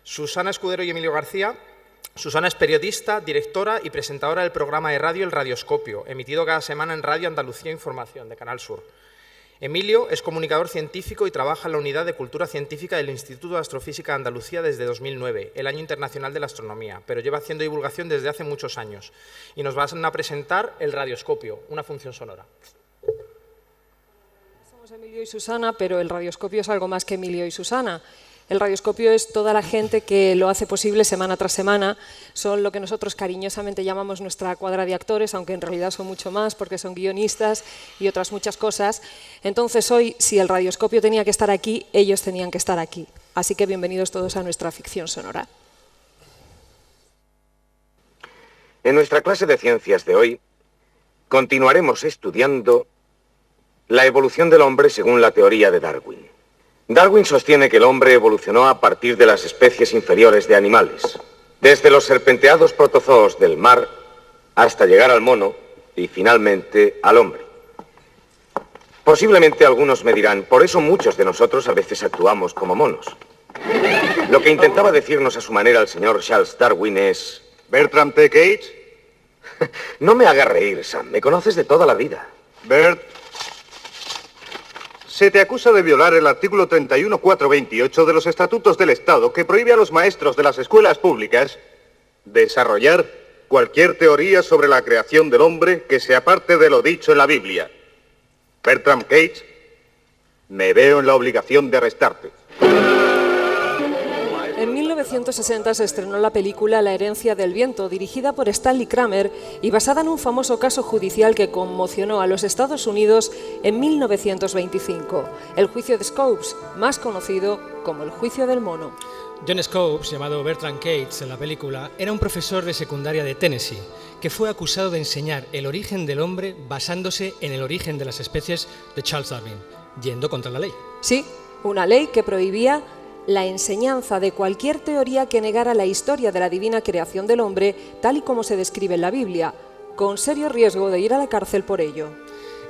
Susana Escudero y Emilio García. Susana es periodista, directora y presentadora del programa de radio El Radioscopio, emitido cada semana en Radio Andalucía Información, de Canal Sur. Emilio es comunicador científico y trabaja en la Unidad de Cultura Científica del Instituto de Astrofísica de Andalucía desde 2009, el Año Internacional de la Astronomía, pero lleva haciendo divulgación desde hace muchos años. Y nos van a presentar El Radioscopio, una función sonora. Somos Emilio y Susana, pero El Radioscopio es algo más que Emilio y Susana. El Radioscopio es toda la gente que lo hace posible semana tras semana. Son lo que nosotros cariñosamente llamamos nuestra cuadra de actores, aunque en realidad son mucho más porque son guionistas y otras muchas cosas. Entonces hoy, si el Radioscopio tenía que estar aquí, ellos tenían que estar aquí. Así que bienvenidos todos a nuestra ficción sonora. En nuestra clase de ciencias de hoy, continuaremos estudiando la evolución del hombre según la teoría de Darwin. Darwin sostiene que el hombre evolucionó a partir de las especies inferiores de animales, desde los serpenteados protozoos del mar hasta llegar al mono y finalmente al hombre. Posiblemente algunos me dirán, por eso muchos de nosotros a veces actuamos como monos. Lo que intentaba decirnos a su manera el señor Charles Darwin es... ¿Bertram T. Gates? No me hagas reír, Sam, me conoces de toda la vida. Bert, se te acusa de violar el artículo 31.428 de los Estatutos del Estado que prohíbe a los maestros de las escuelas públicas desarrollar cualquier teoría sobre la creación del hombre que se aparte de lo dicho en la Biblia. Bertram Gates, me veo en la obligación de arrestarte. En 1960 se estrenó la película La herencia del viento, dirigida por Stanley Kramer y basada en un famoso caso judicial que conmocionó a los Estados Unidos en 1925, el juicio de Scopes, más conocido como el juicio del mono. John Scopes, llamado Bertram Gates en la película, era un profesor de secundaria de Tennessee que fue acusado de enseñar el origen del hombre basándose en el origen de las especies de Charles Darwin, yendo contra la ley. Sí, una ley que prohibía la enseñanza de cualquier teoría que negara la historia de la divina creación del hombre tal y como se describe en la Biblia, con serio riesgo de ir a la cárcel por ello.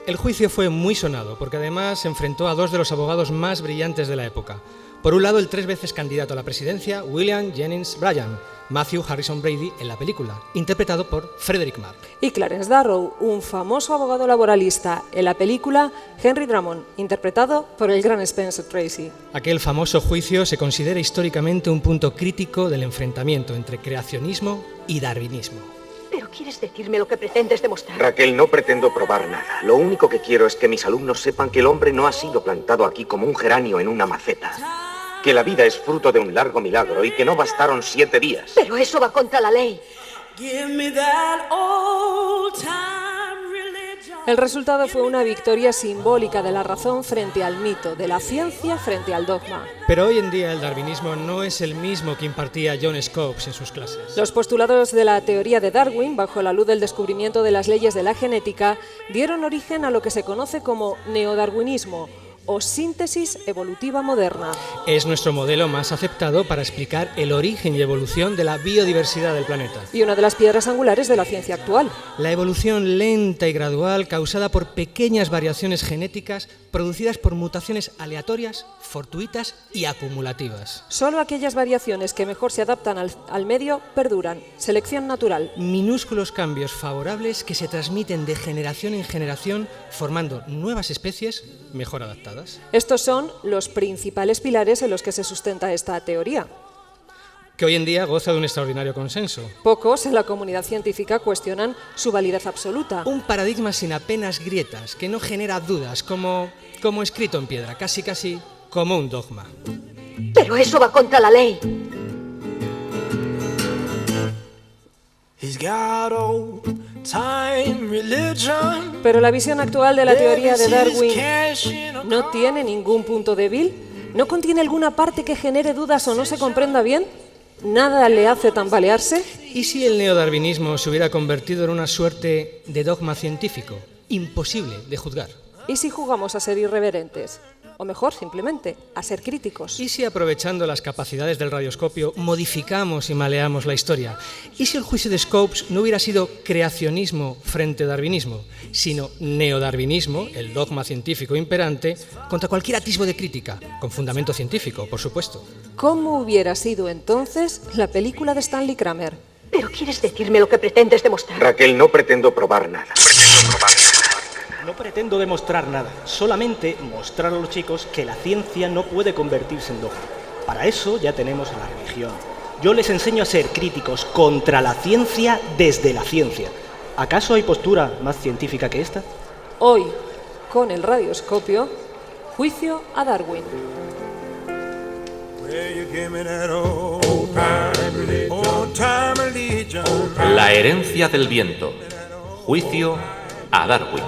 El juicio fue muy sonado porque además se enfrentó a dos de los abogados más brillantes de la época. Por un lado, el 3 veces candidato a la presidencia, William Jennings Bryan, Matthew Harrison Brady en la película, interpretado por Frederick Mark. Y Clarence Darrow, un famoso abogado laboralista, en la película Henry Drummond, interpretado por el gran Spencer Tracy. Aquel famoso juicio se considera históricamente un punto crítico del enfrentamiento entre creacionismo y darwinismo. ¿Pero quieres decirme lo que pretendes demostrar? Raquel, no pretendo probar nada. Lo único que quiero es que mis alumnos sepan que el hombre no ha sido plantado aquí como un geranio en una maceta. Que la vida es fruto de un largo milagro y que no bastaron 7 días. Pero eso va contra la ley. El resultado fue una victoria simbólica de la razón frente al mito, de la ciencia frente al dogma. Pero hoy en día el darwinismo no es el mismo que impartía John Scopes en sus clases. Los postulados de la teoría de Darwin, bajo la luz del descubrimiento de las leyes de la genética, dieron origen a lo que se conoce como neodarwinismo, o síntesis evolutiva moderna. Es nuestro modelo más aceptado para explicar el origen y evolución de la biodiversidad del planeta. Y una de las piedras angulares de la ciencia actual. La evolución lenta y gradual causada por pequeñas variaciones genéticas producidas por mutaciones aleatorias, fortuitas y acumulativas. Solo aquellas variaciones que mejor se adaptan al medio perduran. Selección natural. Minúsculos cambios favorables que se transmiten de generación en generación formando nuevas especies mejor adaptadas. Estos son los principales pilares en los que se sustenta esta teoría, que hoy en día goza de un extraordinario consenso. Pocos en la comunidad científica cuestionan su validez absoluta. Un paradigma sin apenas grietas, que no genera dudas, como escrito en piedra, casi como un dogma. Pero eso va contra la ley. Pero la visión actual de la teoría de Darwin no tiene ningún punto débil, no contiene alguna parte que genere dudas o no se comprenda bien, nada le hace tambalearse. ¿Y si el neodarwinismo se hubiera convertido en una suerte de dogma científico, imposible de juzgar? ¿Y si jugamos a ser irreverentes? o mejor, simplemente, a ser críticos. ¿Y si aprovechando las capacidades del radioscopio modificamos y maleamos la historia? ¿Y si el juicio de Scopes no hubiera sido creacionismo frente a darwinismo, sino neodarwinismo, el dogma científico imperante, contra cualquier atisbo de crítica, con fundamento científico, por supuesto? ¿Cómo hubiera sido entonces la película de Stanley Kramer? ¿Pero quieres decirme lo que pretendes demostrar? Raquel, no pretendo probar nada. No pretendo demostrar nada, solamente mostrar a los chicos que la ciencia no puede convertirse en dogma. Para eso ya tenemos a la religión. Yo les enseño a ser críticos contra la ciencia desde la ciencia. ¿Acaso hay postura más científica que esta? Hoy, con el radioscopio, juicio a Darwin. La herencia del viento. Juicio a Darwin.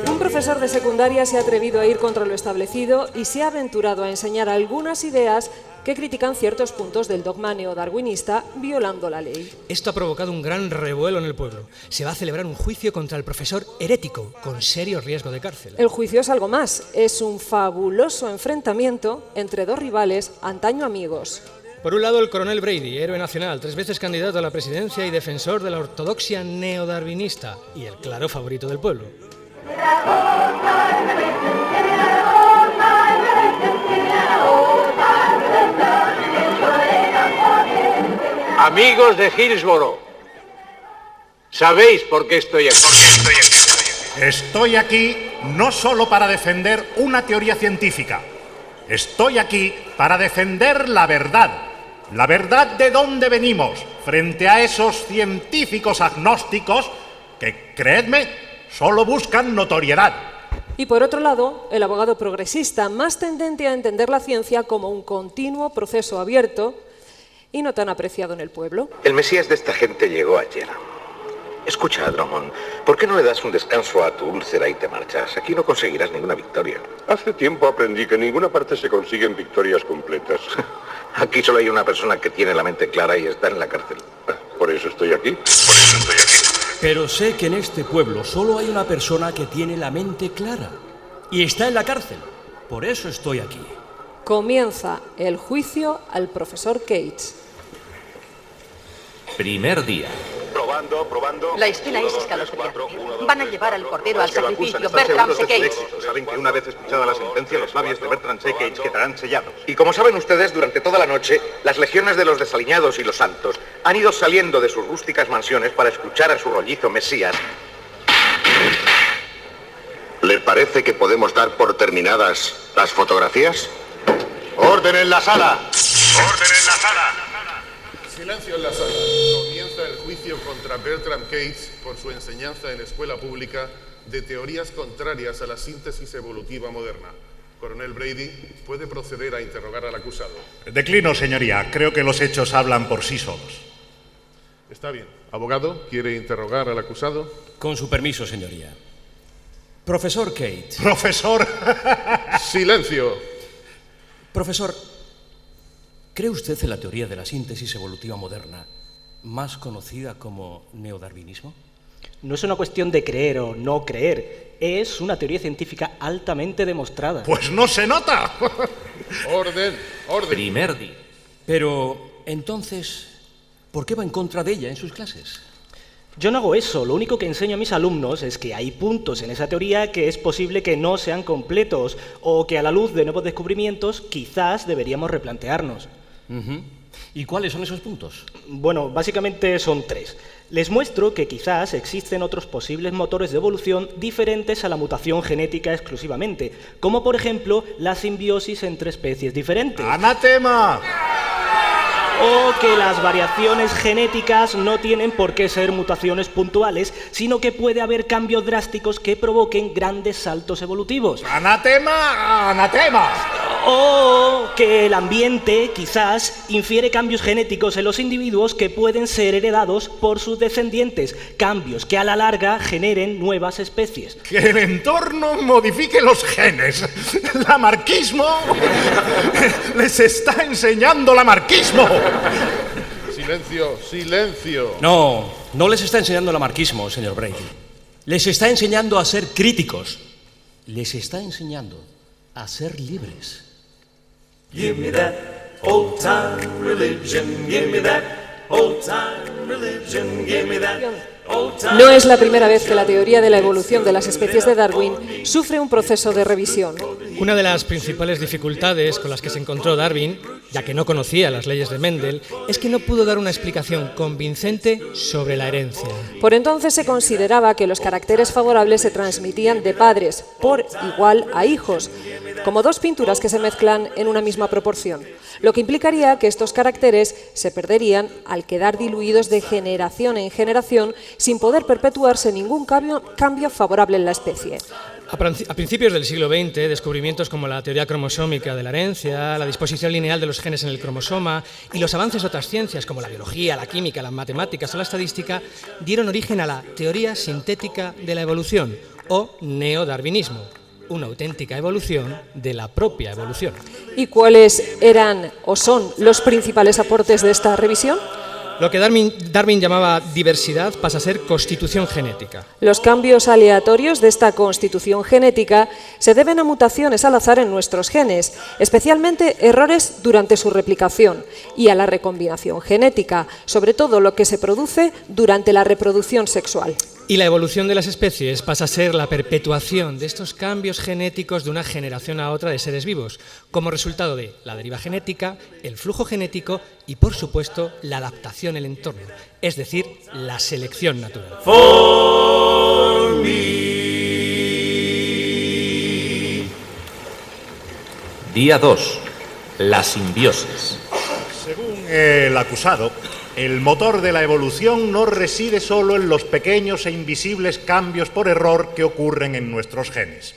Un profesor de secundaria se ha atrevido a ir contra lo establecido y se ha aventurado a enseñar algunas ideas que critican ciertos puntos del dogma neodarwinista violando la ley. Esto ha provocado un gran revuelo en el pueblo. Se va a celebrar un juicio contra el profesor herético, con serio riesgo de cárcel. El juicio es algo más, es un fabuloso enfrentamiento entre dos rivales antaño amigos. Por un lado, el coronel Brady, héroe nacional, 3 veces candidato a la presidencia y defensor de la ortodoxia neodarwinista, y el claro favorito del pueblo. Amigos de Hillsborough, ¿sabéis por qué estoy aquí? Estoy aquí no solo para defender una teoría científica. Estoy aquí para defender la verdad. La verdad de dónde venimos, frente a esos científicos agnósticos que, creedme, solo buscan notoriedad. Y por otro lado, el abogado progresista, más tendente a entender la ciencia como un continuo proceso abierto y no tan apreciado en el pueblo. El Mesías de esta gente llegó ayer. Escucha, Drummond, ¿por qué no le das un descanso a tu úlcera y te marchas? Aquí no conseguirás ninguna victoria. Hace tiempo aprendí que en ninguna parte se consiguen victorias completas. Aquí solo hay una persona que tiene la mente clara y está en la cárcel. Por eso estoy aquí. Pero sé que en este pueblo solo hay una persona que tiene la mente clara y está en la cárcel. Por eso estoy aquí. Comienza el juicio al profesor Cates. Primer día. Probando. La escena es escalofriante. Van a llevar al cordero al sacrificio. Bertram C. Cates. Saben que una vez escuchada la sentencia, los labios de Bertram C. Cates quedarán sellados. Y como saben ustedes, durante toda la noche, las legiones de los desaliñados y los santos han ido saliendo de sus rústicas mansiones para escuchar a su rollizo Mesías. ¿Le parece que podemos dar por terminadas las fotografías? ¡Orden en la sala! ¡Orden en la sala! Silencio en la sala. Comienza el juicio contra Bertram Cates por su enseñanza en escuela pública de teorías contrarias a la síntesis evolutiva moderna. Coronel Brady, ¿puede proceder a interrogar al acusado? Declino, señoría. Creo que los hechos hablan por sí solos. Está bien. Abogado, ¿quiere interrogar al acusado? Con su permiso, señoría. Profesor Cates. ¡Profesor! ¡Silencio! Profesor, ¿cree usted en la teoría de la síntesis evolutiva moderna, más conocida como neodarwinismo? No es una cuestión de creer o no creer, es una teoría científica altamente demostrada. ¡Pues no se nota! ¡Orden! Primer día. Pero, entonces, ¿por qué va en contra de ella en sus clases? Yo no hago eso, lo único que enseño a mis alumnos es que hay puntos en esa teoría que es posible que no sean completos o que a la luz de nuevos descubrimientos quizás deberíamos replantearnos. ¿Y cuáles son esos puntos? Bueno, básicamente son 3. Les muestro que quizás existen otros posibles motores de evolución diferentes a la mutación genética exclusivamente, como por ejemplo la simbiosis entre especies diferentes. ¡Anatema! O que las variaciones genéticas no tienen por qué ser mutaciones puntuales, sino que puede haber cambios drásticos que provoquen grandes saltos evolutivos. ¡Anatema! ¡Anatema! O que el ambiente quizás infiere cambios genéticos en los individuos que pueden ser heredados por sus descendientes, cambios que a la larga generen nuevas especies. ¡Que el entorno modifique los genes! ¡Lamarquismo! ¡Les está enseñando lamarquismo! Silencio, silencio. No les está enseñando el lamarquismo, señor Brady. Les está enseñando a ser críticos. les está enseñando a ser libres. Give me that old time religion, give me that old time religion, give me that. No es la primera vez que la teoría de la evolución de las especies de Darwin sufre un proceso de revisión. Una de las principales dificultades con las que se encontró Darwin, ya que no conocía las leyes de Mendel, es que no pudo dar una explicación convincente sobre la herencia. Por entonces se consideraba que los caracteres favorables se transmitían de padres por igual a hijos, como dos pinturas que se mezclan en una misma proporción, lo que implicaría que estos caracteres se perderían al quedar diluidos de generación en generación sin poder perpetuarse ningún cambio favorable en la especie. A principios del siglo XX, descubrimientos como la teoría cromosómica de la herencia, la disposición lineal de los genes en el cromosoma y los avances de otras ciencias como la biología, la química, las matemáticas o la estadística dieron origen a la teoría sintética de la evolución o neodarwinismo, una auténtica evolución de la propia evolución. ¿Y cuáles eran o son los principales aportes de esta revisión? Lo que Darwin llamaba diversidad pasa a ser constitución genética. Los cambios aleatorios de esta constitución genética se deben a mutaciones al azar en nuestros genes, especialmente errores durante su replicación, y a la recombinación genética, sobre todo lo que se produce durante la reproducción sexual. Y la evolución de las especies pasa a ser la perpetuación de estos cambios genéticos de una generación a otra de seres vivos, como resultado de la deriva genética, el flujo genético y, por supuesto, la adaptación al entorno, es decir, la selección natural. For me. Día 2. La simbiosis. Según el acusado, el motor de la evolución no reside solo en los pequeños e invisibles cambios por error que ocurren en nuestros genes.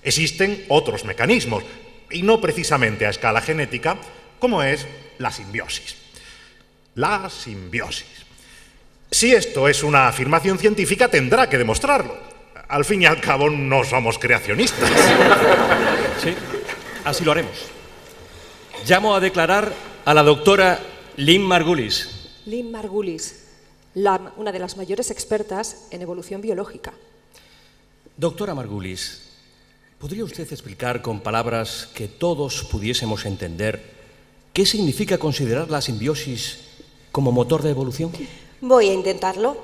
Existen otros mecanismos, y no precisamente a escala genética, como es la simbiosis. La simbiosis. Si esto es una afirmación científica, tendrá que demostrarlo. Al fin y al cabo, no somos creacionistas. Sí, así lo haremos. Llamo a declarar a la doctora Lynn Margulis. Lynn Margulis, una de las mayores expertas en evolución biológica. Doctora Margulis, ¿podría usted explicar con palabras que todos pudiésemos entender qué significa considerar la simbiosis como motor de evolución? Voy a intentarlo.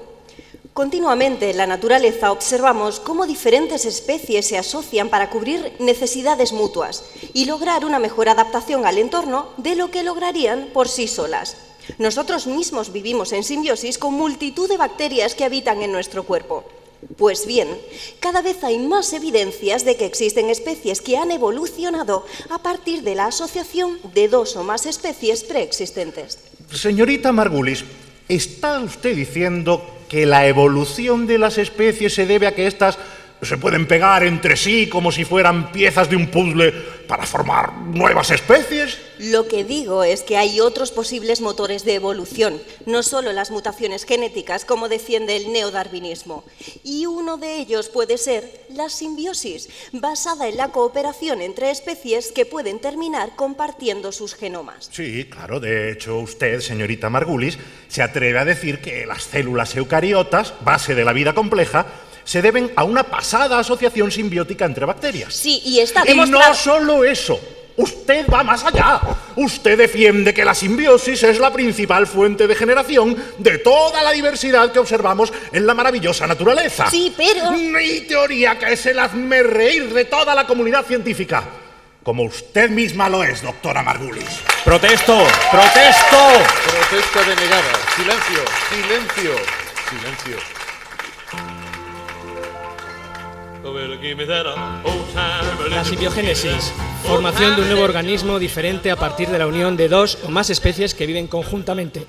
Continuamente en la naturaleza observamos cómo diferentes especies se asocian para cubrir necesidades mutuas y lograr una mejor adaptación al entorno de lo que lograrían por sí solas. Nosotros mismos vivimos en simbiosis con multitud de bacterias que habitan en nuestro cuerpo. Pues bien, cada vez hay más evidencias de que existen especies que han evolucionado a partir de la asociación de dos o más especies preexistentes. Señorita Margulis, ¿está usted diciendo que la evolución de las especies se debe a que éstas se pueden pegar entre sí como si fueran piezas de un puzzle para formar nuevas especies? Lo que digo es que hay otros posibles motores de evolución, no solo las mutaciones genéticas, como defiende el neodarwinismo. Y uno de ellos puede ser la simbiosis, basada en la cooperación entre especies que pueden terminar compartiendo sus genomas. Sí, claro. De hecho, usted, señorita Margulis, se atreve a decir que las células eucariotas, base de la vida compleja, se deben a una pasada asociación simbiótica entre bacterias. Sí, y está demostrado. Y no solo eso. Usted va más allá. Usted defiende que la simbiosis es la principal fuente de generación de toda la diversidad que observamos en la maravillosa naturaleza. Sí, pero... Mi teoría, que es el hazmerreír de toda la comunidad científica. Como usted misma lo es, doctora Margulis. ¡Protesto! ¡Protesto! Protesta denegada. Silencio, silencio, silencio. La simbiogénesis, formación de un nuevo organismo diferente a partir de la unión de dos o más especies que viven conjuntamente.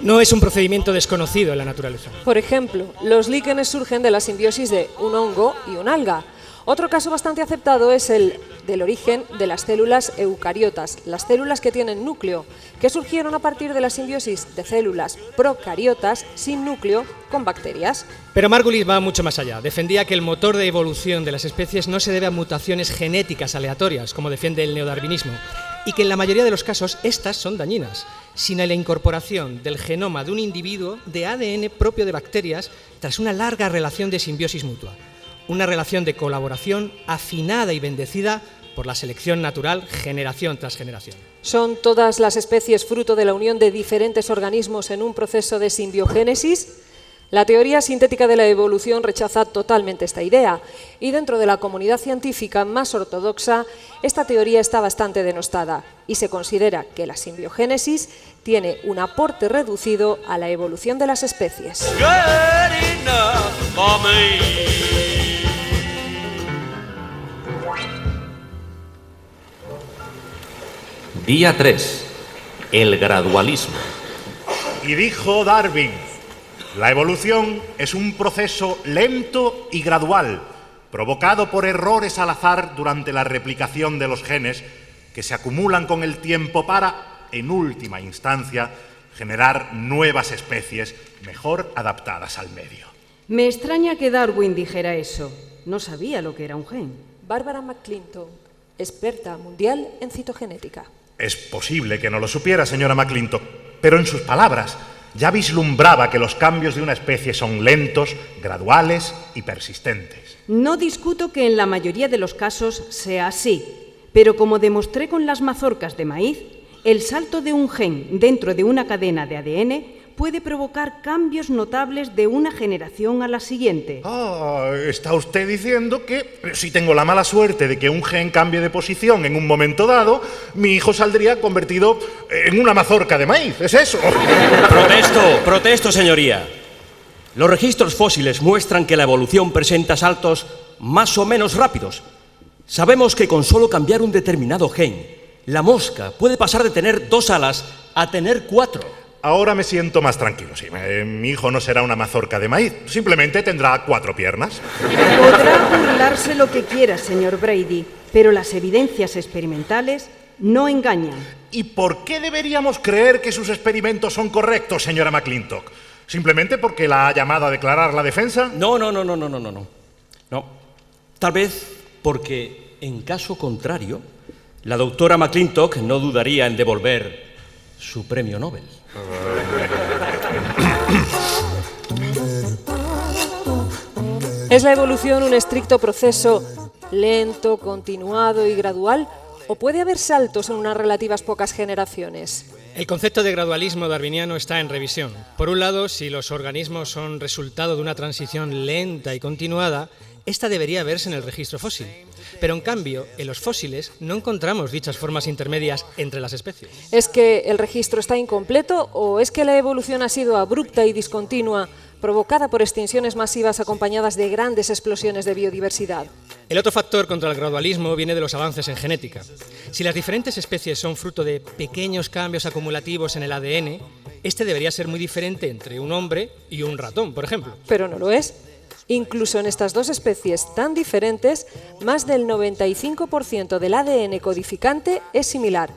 No es un procedimiento desconocido en la naturaleza. Por ejemplo, los líquenes surgen de la simbiosis de un hongo y un alga. Otro caso bastante aceptado es el del origen de las células eucariotas, las células que tienen núcleo, que surgieron a partir de la simbiosis de células procariotas sin núcleo con bacterias. Pero Margulis va mucho más allá. Defendía que el motor de evolución de las especies no se debe a mutaciones genéticas aleatorias, como defiende el neodarwinismo, y que en la mayoría de los casos estas son dañinas, sino a la incorporación del genoma de un individuo de ADN propio de bacterias tras una larga relación de simbiosis mutua. una relación de colaboración afinada y bendecida por la selección natural generación tras generación. ¿Son todas las especies fruto de la unión de diferentes organismos en un proceso de simbiogénesis? La teoría sintética de la evolución rechaza totalmente esta idea y dentro de la comunidad científica más ortodoxa esta teoría está bastante denostada y se considera que la simbiogénesis tiene un aporte reducido a la evolución de las especies. Día 3. El gradualismo. Y dijo Darwin: la evolución es un proceso lento y gradual, provocado por errores al azar durante la replicación de los genes que se acumulan con el tiempo para, en última instancia, generar nuevas especies mejor adaptadas al medio. Me extraña que Darwin dijera eso. No sabía lo que era un gen. Barbara McClintock, experta mundial en citogenética. Es posible que no lo supiera, señora McClintock, pero en sus palabras ya vislumbraba que los cambios de una especie son lentos, graduales y persistentes. No discuto que en la mayoría de los casos sea así, pero como demostré con las mazorcas de maíz, el salto de un gen dentro de una cadena de ADN puede provocar cambios notables de una generación a la siguiente. ¿Está usted diciendo que si tengo la mala suerte de que un gen cambie de posición en un momento dado, mi hijo saldría convertido en una mazorca de maíz? ¿Es eso? Protesto, señoría. Los registros fósiles muestran que la evolución presenta saltos más o menos rápidos. Sabemos que con solo cambiar un determinado gen, la mosca puede pasar de tener 2 alas a tener 4. Ahora me siento más tranquilo, sí. Mi hijo no será una mazorca de maíz, simplemente tendrá 4 piernas. Podrá burlarse lo que quiera, señor Brady, pero las evidencias experimentales no engañan. ¿Y por qué deberíamos creer que sus experimentos son correctos, señora McClintock? ¿Simplemente porque la ha llamado a declarar la defensa? No. Tal vez porque, en caso contrario, la doctora McClintock no dudaría en devolver su premio Nobel. ¿Es la evolución un estricto proceso lento, continuado y gradual? ¿O puede haber saltos en unas relativas pocas generaciones? El concepto de gradualismo darwiniano está en revisión. Por un lado, si los organismos son resultado de una transición lenta y continuada, esta debería verse en el registro fósil. Pero en cambio, en los fósiles no encontramos dichas formas intermedias entre las especies. ¿Es que el registro está incompleto o es que la evolución ha sido abrupta y discontinua, provocada por extinciones masivas acompañadas de grandes explosiones de biodiversidad? El otro factor contra el gradualismo viene de los avances en genética. Si las diferentes especies son fruto de pequeños cambios acumulativos en el ADN, este debería ser muy diferente entre un hombre y un ratón, por ejemplo. Pero no lo es. Incluso en estas dos especies tan diferentes, más del 95% del ADN codificante es similar.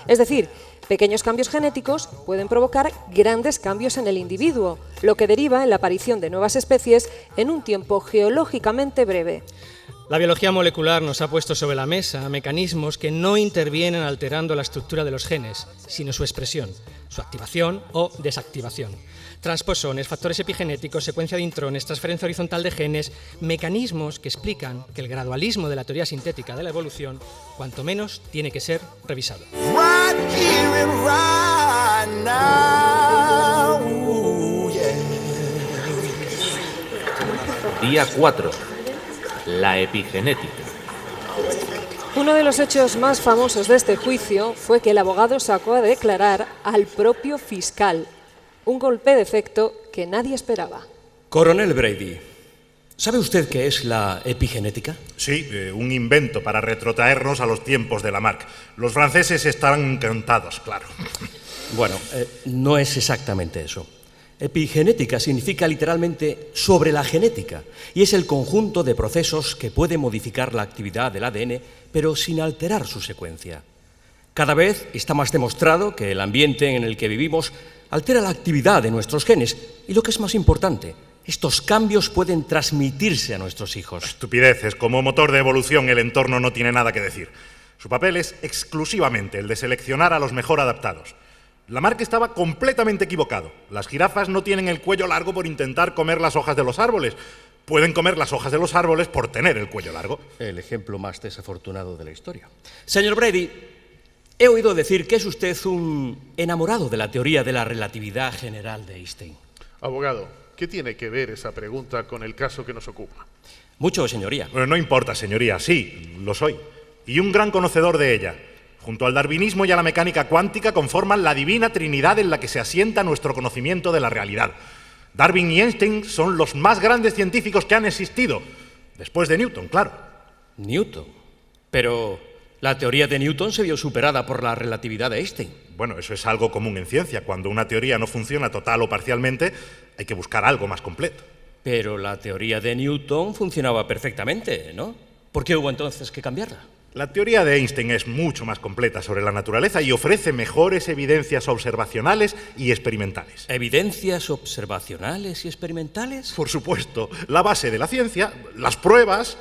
Es decir, pequeños cambios genéticos pueden provocar grandes cambios en el individuo, lo que deriva en la aparición de nuevas especies en un tiempo geológicamente breve. La biología molecular nos ha puesto sobre la mesa mecanismos que no intervienen alterando la estructura de los genes, sino su expresión, su activación o desactivación. Transposones, factores epigenéticos, secuencia de intrones, transferencia horizontal de genes, mecanismos que explican que el gradualismo de la teoría sintética de la evolución, cuanto menos, tiene que ser revisado. Día 4. La epigenética. Uno de los hechos más famosos de este juicio fue que el abogado sacó a declarar al propio fiscal. Un golpe de efecto que nadie esperaba. Coronel Brady, ¿sabe usted qué es la epigenética? Sí, un invento para retrotraernos a los tiempos de Lamarck. Los franceses estarán encantados, claro. Bueno, no es exactamente eso. Epigenética significa literalmente sobre la genética y es el conjunto de procesos que puede modificar la actividad del ADN, pero sin alterar su secuencia. Cada vez está más demostrado que el ambiente en el que vivimos altera la actividad de nuestros genes y, lo que es más importante, estos cambios pueden transmitirse a nuestros hijos. Estupideces. Como motor de evolución, el entorno no tiene nada que decir. Su papel es exclusivamente el de seleccionar a los mejor adaptados. Lamarck estaba completamente equivocado. Las jirafas no tienen el cuello largo por intentar comer las hojas de los árboles. Pueden comer las hojas de los árboles por tener el cuello largo. El ejemplo más desafortunado de la historia. Señor Brady, he oído decir que es usted un enamorado de la teoría de la relatividad general de Einstein. Abogado, ¿qué tiene que ver esa pregunta con el caso que nos ocupa? Mucho, señoría. No importa, señoría, sí, lo soy. Y un gran conocedor de ella. Junto al darwinismo y a la mecánica cuántica conforman la divina trinidad en la que se asienta nuestro conocimiento de la realidad. Darwin y Einstein son los más grandes científicos que han existido, después de Newton, claro. Newton. Pero la teoría de Newton se vio superada por la relatividad de Einstein. Bueno, eso es algo común en ciencia. Cuando una teoría no funciona total o parcialmente, hay que buscar algo más completo. Pero la teoría de Newton funcionaba perfectamente, ¿no? ¿Por qué hubo entonces que cambiarla? La teoría de Einstein es mucho más completa sobre la naturaleza y ofrece mejores evidencias observacionales y experimentales. ¿Evidencias observacionales y experimentales? Por supuesto, la base de la ciencia, las pruebas...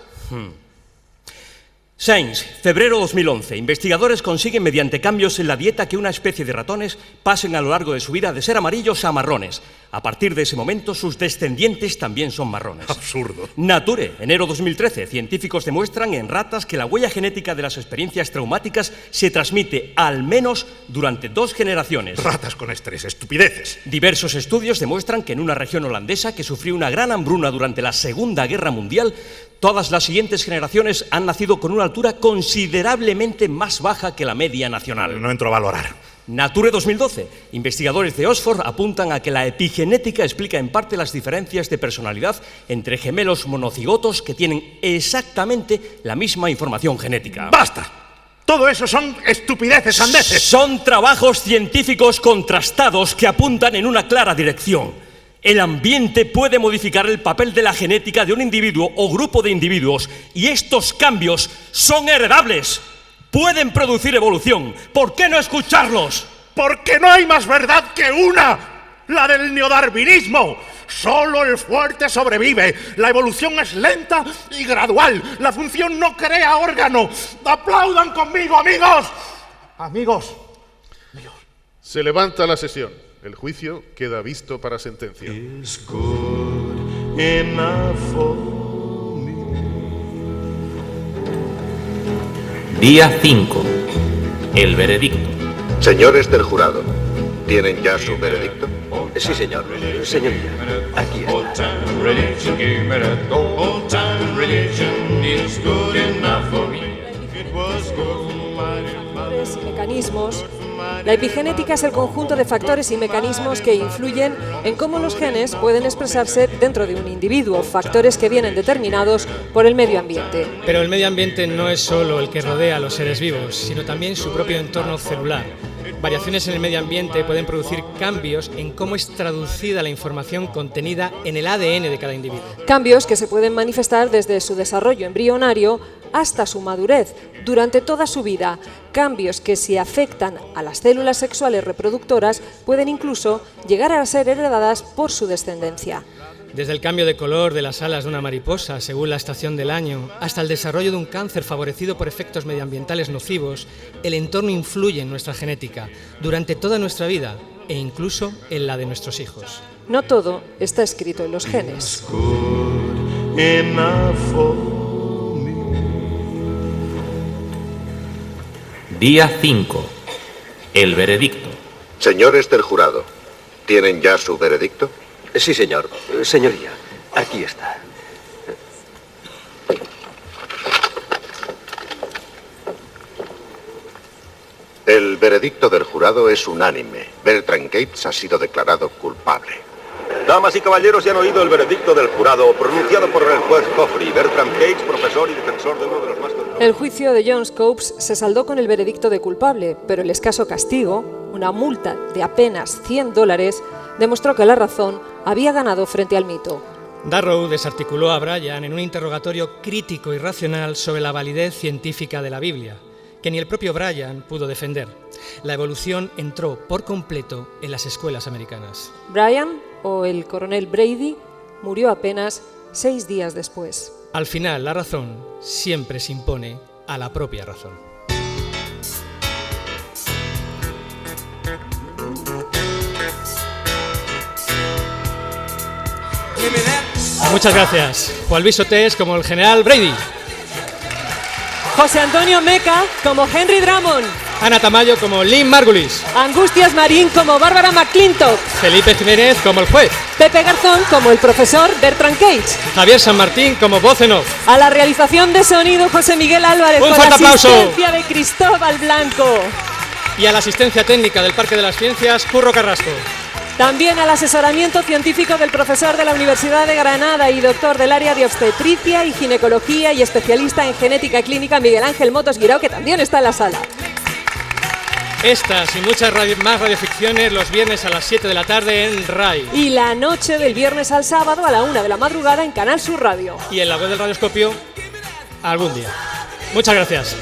Science, febrero 2011. Investigadores consiguen mediante cambios en la dieta que una especie de ratones pasen a lo largo de su vida de ser amarillos a marrones. A partir de ese momento, sus descendientes también son marrones. Absurdo. Nature, enero 2013. Científicos demuestran en ratas que la huella genética de las experiencias traumáticas se transmite al menos durante 2 generaciones. Ratas con estrés, estupideces. Diversos estudios demuestran que en una región holandesa que sufrió una gran hambruna durante la Segunda Guerra Mundial, todas las siguientes generaciones han nacido con una altura considerablemente más baja que la media nacional. No entro a valorar. Nature 2012. Investigadores de Oxford apuntan a que la epigenética explica en parte las diferencias de personalidad entre gemelos monocigotos que tienen exactamente la misma información genética. ¡Basta! Todo eso son estupideces, sandeces. Son trabajos científicos contrastados que apuntan en una clara dirección. El ambiente puede modificar el papel de la genética de un individuo o grupo de individuos y estos cambios son heredables. Pueden producir evolución. ¿Por qué no escucharlos? Porque no hay más verdad que una, la del neodarwinismo. Solo el fuerte sobrevive. La evolución es lenta y gradual. La función no crea órgano. ¡Aplaudan conmigo, amigos! Amigos. Se levanta la sesión. El juicio queda visto para sentencia. Día 5. El veredicto. Señores del jurado, ¿tienen ya su veredicto? Sí, señor. Señoría, aquí está. Y mecanismos. La epigenética es el conjunto de factores y mecanismos que influyen en cómo los genes pueden expresarse dentro de un individuo, factores que vienen determinados por el medio ambiente. Pero el medio ambiente no es solo el que rodea a los seres vivos, sino también su propio entorno celular. Variaciones en el medio ambiente pueden producir cambios en cómo es traducida la información contenida en el ADN de cada individuo. Cambios que se pueden manifestar desde su desarrollo embrionario hasta su madurez, durante toda su vida. Cambios que, si afectan a las células sexuales reproductoras, pueden incluso llegar a ser heredadas por su descendencia. Desde el cambio de color de las alas de una mariposa según la estación del año, hasta el desarrollo de un cáncer favorecido por efectos medioambientales nocivos, el entorno influye en nuestra genética durante toda nuestra vida e incluso en la de nuestros hijos. No todo está escrito en los genes. Día 5. El veredicto. Señores del jurado, ¿tienen ya su veredicto? Sí, señor. Señoría, aquí está. El veredicto del jurado es unánime. Bertram Gates ha sido declarado culpable. Damas y caballeros, ya han oído el veredicto del jurado pronunciado por el juez Coffrey. Bertram Gates, profesor y defensor de uno de los más... El juicio de John Scopes se saldó con el veredicto de culpable, pero el escaso castigo, una multa de apenas $100, demostró que la razón había ganado frente al mito. Darrow desarticuló a Bryan en un interrogatorio crítico y racional sobre la validez científica de la Biblia, que ni el propio Bryan pudo defender. La evolución entró por completo en las escuelas americanas. Bryan, o el coronel Brady, murió apenas 6 días después. Al final, la razón siempre se impone a la propia razón. Give me that Muchas gracias. Juan Luis Otés como el general Brady. José Antonio Meca como Henry Drummond. Ana Tamayo como Lynn Margulis. Angustias Marín como Bárbara McClintock. Felipe Jiménez como el juez. Pepe Garzón como el profesor Bertrand Cage. Javier San Martín como voz en off. A la realización de sonido José Miguel Álvarez. Un con fuerte la aplauso. asistencia de Cristóbal Blanco. Y a la asistencia técnica del Parque de las Ciencias, Curro Carrasco. También al asesoramiento científico del profesor de la Universidad de Granada y doctor del área de obstetricia y ginecología y especialista en genética clínica, Miguel Ángel Motos Guirao, que también está en la sala. Estas y muchas más radioficciones los viernes a las 7 de la tarde en RAI. Y la noche del viernes al sábado a la 1 de la madrugada en Canal Sur Radio. Y en la web del Radioscopio algún día. Muchas gracias.